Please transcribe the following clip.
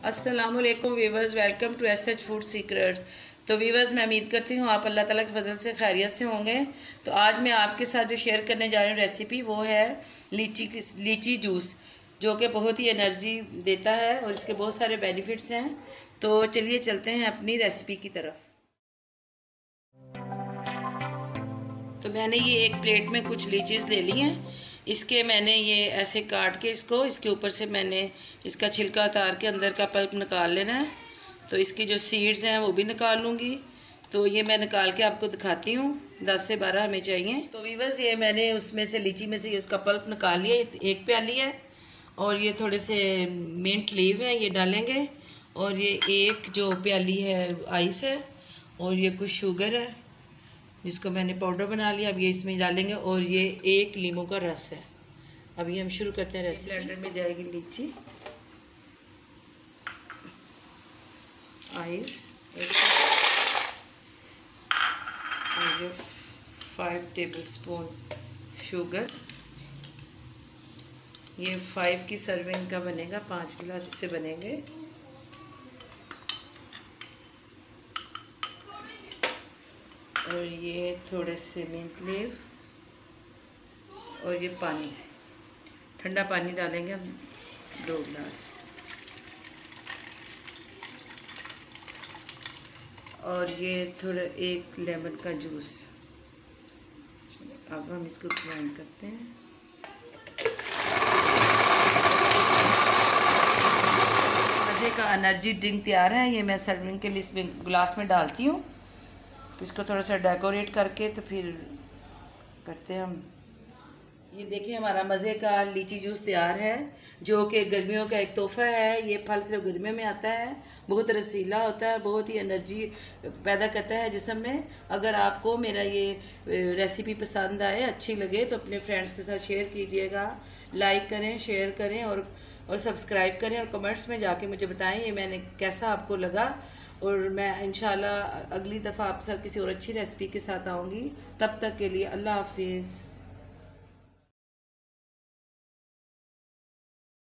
अस्सलामुअलैकुम viewers, welcome to S H food secret. तो viewers, मैं उम्मीद करती हूँ आप अल्लाह ताला के फजल से खैरियत से होंगे। तो आज मैं आपके साथ जो शेयर करने जा रही हूँ रेसिपी, वो है लीची जूस, जो कि बहुत ही एनर्जी देता है और इसके बहुत सारे बेनिफिट्स हैं। तो चलिए चलते हैं अपनी रेसिपी की तरफ। तो मैंने ये एक प्लेट में कुछ लीचीज़ ले ली हैं। इसके मैंने ये ऐसे काट के इसके ऊपर से मैंने इसका छिलका उतार के अंदर का पल्प निकाल लेना है। तो इसकी जो सीड्स हैं वो भी निकाल लूँगी। तो ये मैं निकाल के आपको दिखाती हूँ। 10 से 12 हमें चाहिए। तो वीवर्स, ये मैंने उसमें से लीची में से ये उसका पल्प निकाल लिया। एक प्याली है और ये थोड़े से मिंट लीव है, ये डालेंगे। और ये एक जो प्याली है आइस है, और ये कुछ शुगर है जिसको मैंने पाउडर बना लिया। अब ये इसमें डालेंगे, और ये एक लीमू का रस है। अभी हम शुरू करते हैं रेसिपी। ब्लेंडर में जाएगी लीची, आइस, और ये 5 टेबलस्पून शुगर। ये 5 की सर्विंग का बनेगा, 5 गिलास इससे बनेंगे। और ये थोड़े से मिंट लीव, और ये पानी, ठंडा पानी डालेंगे हम 2 गिलास। और ये थोड़ा 1 लेमन का जूस। अब हम इसको ग्राइंड करते हैं। मज़े का एनर्जी ड्रिंक तैयार है। ये मैं सर्विंग के लिए इसमें गिलास में डालती हूँ। इसको थोड़ा सा डेकोरेट करके तो फिर करते हैं हम। ये देखिए, हमारा मज़े का लीची जूस तैयार है, जो कि गर्मियों का एक तोहफ़ा है। ये फल सिर्फ गर्मियों में आता है, बहुत रसीला होता है, बहुत ही एनर्जी पैदा करता है जिस्म में। अगर आपको मेरा ये रेसिपी पसंद आए, अच्छी लगे, तो अपने फ्रेंड्स के साथ शेयर कीजिएगा। लाइक करें, शेयर करें और सब्सक्राइब करें, और कमेंट्स में जाके मुझे बताएं ये मैंने कैसा आपको लगा। और मैं इंशाल्लाह अगली दफ़ा आपके साथ किसी और अच्छी रेसिपी के साथ आऊँगी। तब तक के लिए अल्लाह हाफिज़।